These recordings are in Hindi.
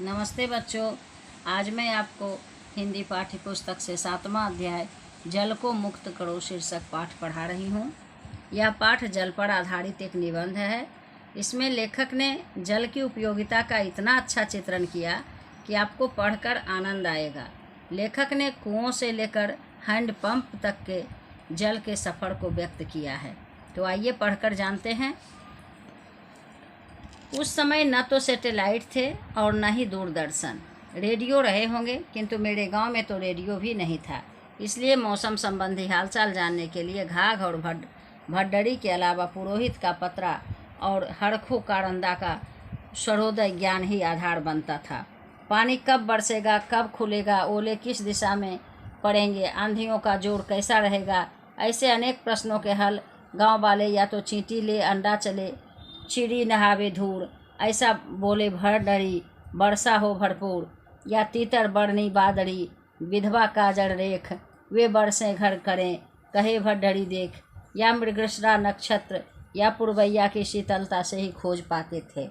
नमस्ते बच्चों। आज मैं आपको हिंदी पाठ्य पुस्तक से 7वां अध्याय जल को मुक्त करो शीर्षक पाठ पढ़ा रही हूँ। यह पाठ जल पर आधारित एक निबंध है। इसमें लेखक ने जल की उपयोगिता का इतना अच्छा चित्रण किया कि आपको पढ़कर आनंद आएगा। लेखक ने कुओं से लेकर हैंड पंप तक के जल के सफ़र को व्यक्त किया है। तो आइए पढ़कर जानते हैं। उस समय न तो सैटेलाइट थे और न ही दूरदर्शन। रेडियो रहे होंगे, किंतु मेरे गांव में तो रेडियो भी नहीं था। इसलिए मौसम संबंधी हालचाल जानने के लिए घाघ और भड्डरी के अलावा पुरोहित का पतरा और हड़खू कारंदा का सर्वोदय ज्ञान ही आधार बनता था। पानी कब बरसेगा, कब खुलेगा, ओले किस दिशा में पड़ेंगे, आंधियों का जोर कैसा रहेगा, ऐसे अनेक प्रश्नों के हल गाँव वाले या तो चींटी ले अंडा चले, चिड़ी नहावे धूर, ऐसा बोले भड्डरी, वर्षा हो भरपूर, या तीतर बरनी बादड़ी, विधवा काजड़ रेख, वे बरसें घर करें, कहे भड्डरी देख, या मृगशिरा नक्षत्र या पुरवैया की शीतलता से ही खोज पाते थे।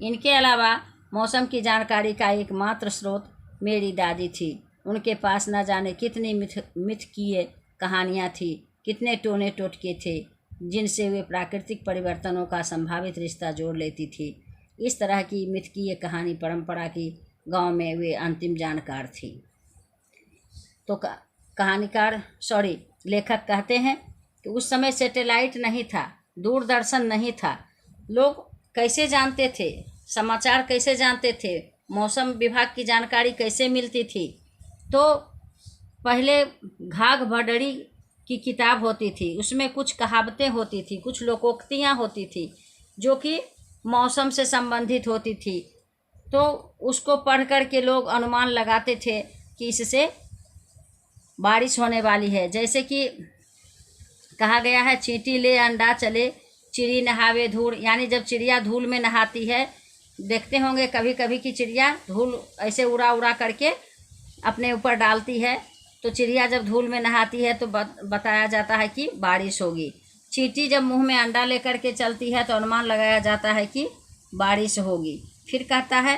इनके अलावा मौसम की जानकारी का एकमात्र स्रोत मेरी दादी थी। उनके पास न जाने कितनी मिथकीय कहानियाँ थी, कितने टोने टोटके थे जिनसे वे प्राकृतिक परिवर्तनों का संभावित रिश्ता जोड़ लेती थी। इस तरह की मिथकीय कहानी परंपरा की गांव में वे अंतिम जानकार थी। तो लेखक कहते हैं कि उस समय सैटेलाइट नहीं था, दूरदर्शन नहीं था। लोग कैसे जानते थे, समाचार कैसे जानते थे, मौसम विभाग की जानकारी कैसे मिलती थी? तो पहले घाघ भड्डरी की किताब होती थी, उसमें कुछ कहावतें होती थी, कुछ लोकोक्तियाँ होती थी जो कि मौसम से संबंधित होती थी। तो उसको पढ़ कर के लोग अनुमान लगाते थे कि इससे बारिश होने वाली है। जैसे कि कहा गया है, चींटी ले अंडा चले, चिड़ी नहावे धूल, यानी जब चिड़िया धूल में नहाती है, देखते होंगे कभी कभी कि चिड़िया धूल ऐसे उड़ा उड़ा करके अपने ऊपर डालती है। तो चिड़िया जब धूल में नहाती है तो बताया जाता है कि बारिश होगी। चींटी जब मुंह में अंडा लेकर के चलती है तो अनुमान लगाया जाता है कि बारिश होगी। फिर कहता है,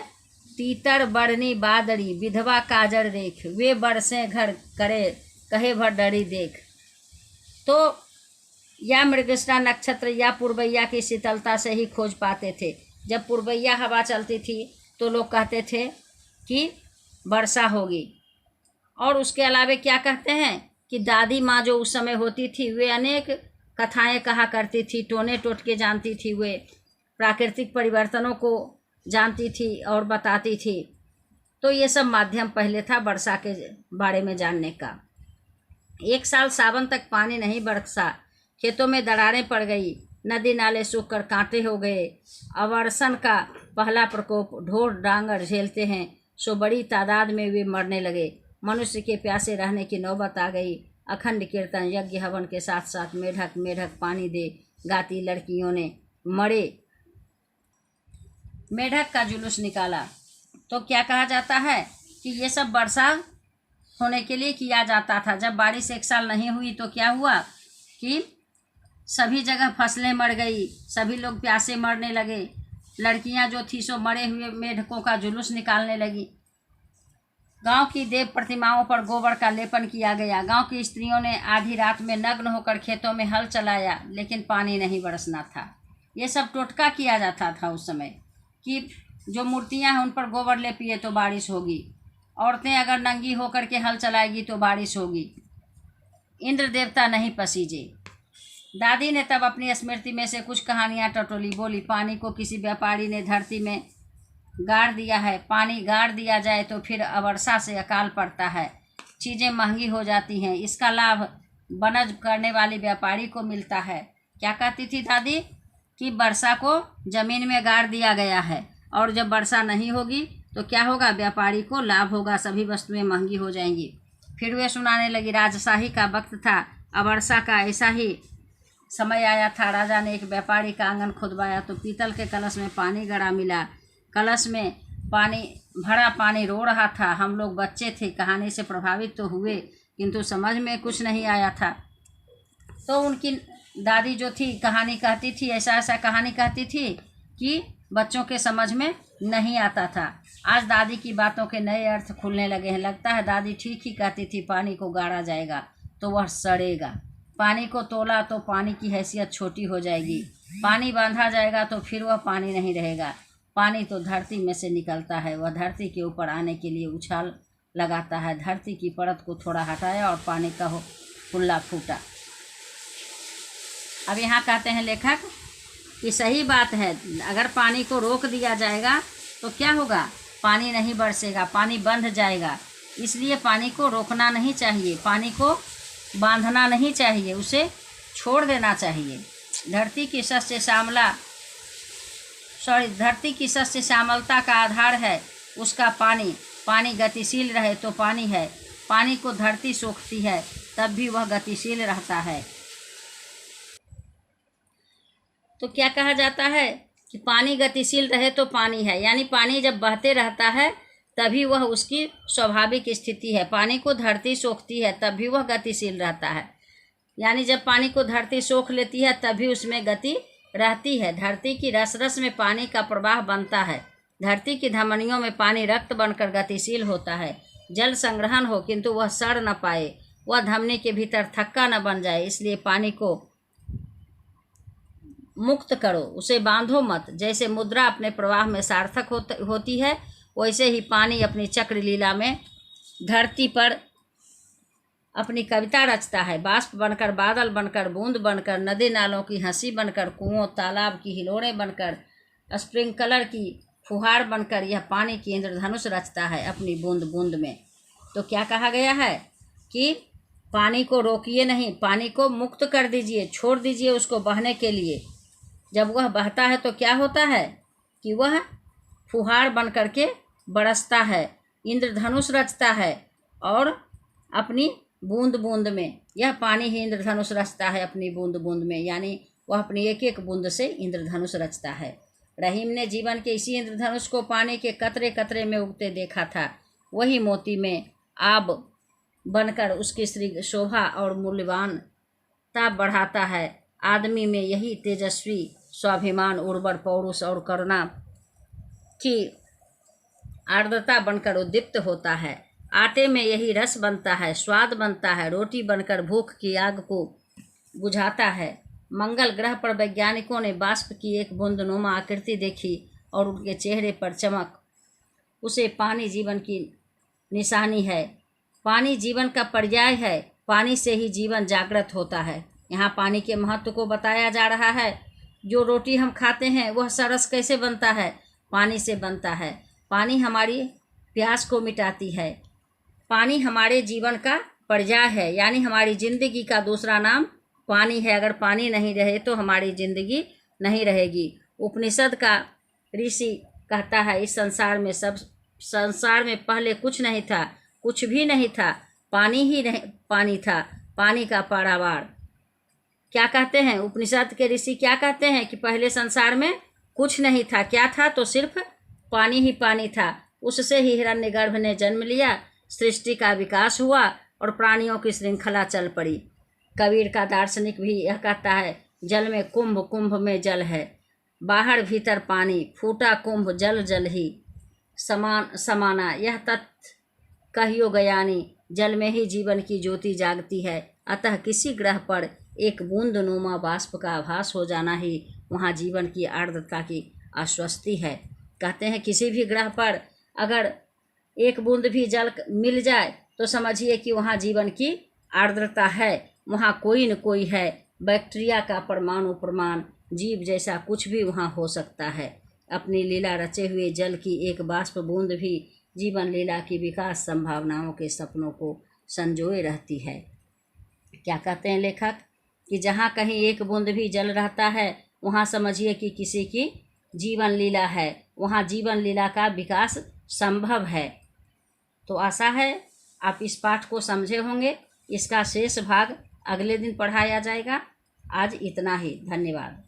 तीतर बरनी बादड़ी, विधवा काजड़ रेख, वे बरसें घर करे, कहे भड्डरी देख। तो या मृगशिरा नक्षत्र या पुरवैया की शीतलता से ही खोज पाते थे। जब पुरवैया हवा चलती थी तो लोग कहते थे कि वर्षा होगी। और उसके अलावा क्या कहते हैं कि दादी माँ जो उस समय होती थी, वे अनेक कथाएं कहा करती थी, टोने टोटके जानती थी, वे प्राकृतिक परिवर्तनों को जानती थी और बताती थी। तो ये सब माध्यम पहले था वर्षा के बारे में जानने का। एक साल सावन तक पानी नहीं बरसा, खेतों में दरारें पड़ गई, नदी नाले सूख कर कांटे हो गए। अवर्षण का पहला प्रकोप ढोर डांगर झेलते हैं, सो बड़ी तादाद में वे मरने लगे। मनुष्य के प्यासे रहने की नौबत आ गई। अखंड कीर्तन यज्ञ हवन के साथ साथ मेढक मेढक पानी दे गाती लड़कियों ने मरे मेढक का जुलूस निकाला। तो क्या कहा जाता है कि ये सब वर्षा होने के लिए किया जाता था। जब बारिश एक साल नहीं हुई तो क्या हुआ कि सभी जगह फसलें मर गई, सभी लोग प्यासे मरने लगे। लड़कियां जो थी सो मरे हुए मेढकों का जुलूस निकालने लगी। गांव की देव प्रतिमाओं पर गोबर का लेपन किया गया। गांव की स्त्रियों ने आधी रात में नग्न होकर खेतों में हल चलाया, लेकिन पानी नहीं बरसना था। ये सब टोटका किया जाता था उस समय कि जो मूर्तियां हैं उन पर गोबर लेपिए तो बारिश होगी, औरतें अगर नंगी होकर के हल चलाएगी तो बारिश होगी, इंद्र देवता नहीं पसीजे। दादी ने तब अपनी स्मृति में से कुछ कहानियाँ टटोली, बोली, पानी को किसी व्यापारी ने धरती में गाड़ दिया है, पानी गाड़ दिया जाए तो फिर अवर्षा से अकाल पड़ता है, चीज़ें महंगी हो जाती हैं, इसका लाभ बनज करने वाले व्यापारी को मिलता है। क्या कहती थी दादी कि वर्षा को ज़मीन में गाड़ दिया गया है और जब वर्षा नहीं होगी तो क्या होगा, व्यापारी को लाभ होगा, सभी वस्तुएं महंगी हो जाएंगी। फिर वे सुनाने लगी, राजशाही का वक्त था, अवर्षा का ऐसा ही समय आया था। राजा ने एक व्यापारी का आंगन खुदवाया तो पीतल के कलश में पानी गड़ा मिला। कलश में भरा पानी रो रहा था। हम लोग बच्चे थे, कहानी से प्रभावित तो हुए, किंतु समझ में कुछ नहीं आया था। तो उनकी दादी जो थी कहानी कहती थी, ऐसा कहानी कहती थी कि बच्चों के समझ में नहीं आता था। आज दादी की बातों के नए अर्थ खुलने लगे हैं। लगता है दादी ठीक ही कहती थी, पानी को गाड़ा जाएगा तो वह सड़ेगा, पानी को तोला तो पानी की हैसियत छोटी हो जाएगी, पानी बांधा जाएगा तो फिर वह पानी नहीं रहेगा। पानी तो धरती में से निकलता है, वह धरती के ऊपर आने के लिए उछाल लगाता है। धरती की परत को थोड़ा हटाया और पानी का कुल्ला फूटा। अब यहाँ कहते हैं लेखक कि सही बात है, अगर पानी को रोक दिया जाएगा तो क्या होगा, पानी नहीं बरसेगा, पानी बंध जाएगा। इसलिए पानी को रोकना नहीं चाहिए, पानी को बांधना नहीं चाहिए, उसे छोड़ देना चाहिए। धरती की सस्य श्यामलता का आधार है उसका पानी। पानी गतिशील रहे तो पानी है, पानी को धरती सोखती है तब भी वह गतिशील रहता है। तो क्या कहा जाता है कि पानी गतिशील रहे तो पानी है, यानी पानी जब बहते रहता है तभी वह उसकी स्वाभाविक स्थिति है। पानी को धरती सोखती है तब भी वह गतिशील रहता है, यानी जब पानी को धरती सोख लेती है तभी उसमें गति रहती है। धरती की रस रस में पानी का प्रवाह बनता है। धरती की धमनियों में पानी रक्त बनकर गतिशील होता है। जल संग्रहण हो किंतु वह सड़ न पाए, वह धमनी के भीतर थक्का न बन जाए, इसलिए पानी को मुक्त करो, उसे बांधो मत। जैसे मुद्रा अपने प्रवाह में सार्थक होती है, वैसे ही पानी अपनी चक्र लीला में धरती पर अपनी कविता रचता है। बाष्प बनकर, बादल बनकर, बूंद बनकर, नदी नालों की हंसी बनकर, कुओं तालाब की हिलोरें बनकर, स्प्रिंकलर की फुहार बनकर यह पानी की इंद्रधनुष रचता है अपनी बूंद बूंद में। तो क्या कहा गया है कि पानी को रोकिए नहीं, पानी को मुक्त कर दीजिए, छोड़ दीजिए उसको बहने के लिए। जब वह बहता है तो क्या होता है कि वह फुहार बन करके बरसता है, इंद्रधनुष रचता है और अपनी बूंद बूंद में, यह पानी ही इंद्रधनुष रचता है अपनी बूंद बूंद में, यानी वह अपनी एक एक बूंद से इंद्रधनुष रचता है। रहीम ने जीवन के इसी इंद्रधनुष को पानी के कतरे कतरे में उगते देखा था। वही मोती में आब बनकर उसकी श्री शोभा और मूल्यवानता बढ़ाता है। आदमी में यही तेजस्वी स्वाभिमान, उर्वर पौरुष और करुणा की आर्द्रता बनकर उद्दीप्त होता है। आटे में यही रस बनता है, स्वाद बनता है, रोटी बनकर भूख की आग को बुझाता है। मंगल ग्रह पर वैज्ञानिकों ने बाष्प की एक बूंदनुमा आकृति देखी और उनके चेहरे पर चमक। उसे पानी जीवन की निशानी है, पानी जीवन का पर्याय है, पानी से ही जीवन जागृत होता है। यहाँ पानी के महत्व को बताया जा रहा है। जो रोटी हम खाते हैं वह सरस कैसे बनता है, पानी से बनता है। पानी हमारी प्यास को मिटाती है, पानी हमारे जीवन का पर्याय है, यानी हमारी जिंदगी का दूसरा नाम पानी है। अगर पानी नहीं रहे तो हमारी जिंदगी नहीं रहेगी। उपनिषद का ऋषि कहता है, इस संसार में पहले कुछ नहीं था, कुछ भी नहीं था, पानी ही नहीं पानी था, पानी का पारावार। क्या कहते हैं उपनिषद के ऋषि, क्या कहते हैं कि पहले संसार में कुछ नहीं था, क्या था, तो सिर्फ पानी ही पानी था। उससे ही हिरण्यगर्भ ने जन्म लिया, सृष्टि का विकास हुआ और प्राणियों की श्रृंखला चल पड़ी। कबीर का दार्शनिक भी यह कहता है, जल में कुंभ, कुंभ में जल है, बाहर भीतर पानी, फूटा कुंभ जल जल ही समाना। यह तथ्य कहियो गयानी, जल में ही जीवन की ज्योति जागती है। अतः किसी ग्रह पर एक बूंद नुमा बाष्प का आभास हो जाना ही वहाँ जीवन की आर्द्रता की आश्वस्ति है। कहते हैं किसी भी ग्रह पर अगर एक बूंद भी जल मिल जाए तो समझिए कि वहाँ जीवन की आर्द्रता है, वहाँ कोई न कोई है। बैक्टीरिया का परमाणु प्रमाण, जीव जैसा कुछ भी वहाँ हो सकता है। अपनी लीला रचे हुए जल की एक बाष्प बूंद भी जीवन लीला की विकास संभावनाओं के सपनों को संजोए रहती है। क्या कहते हैं लेखक कि जहाँ कहीं एक बूंद भी जल रहता है वहाँ समझिए कि किसी की जीवन लीला है, वहाँ जीवन लीला का विकास संभव है। तो आशा है आप इस पाठ को समझे होंगे। इसका शेष भाग अगले दिन पढ़ाया जाएगा। आज इतना ही, धन्यवाद।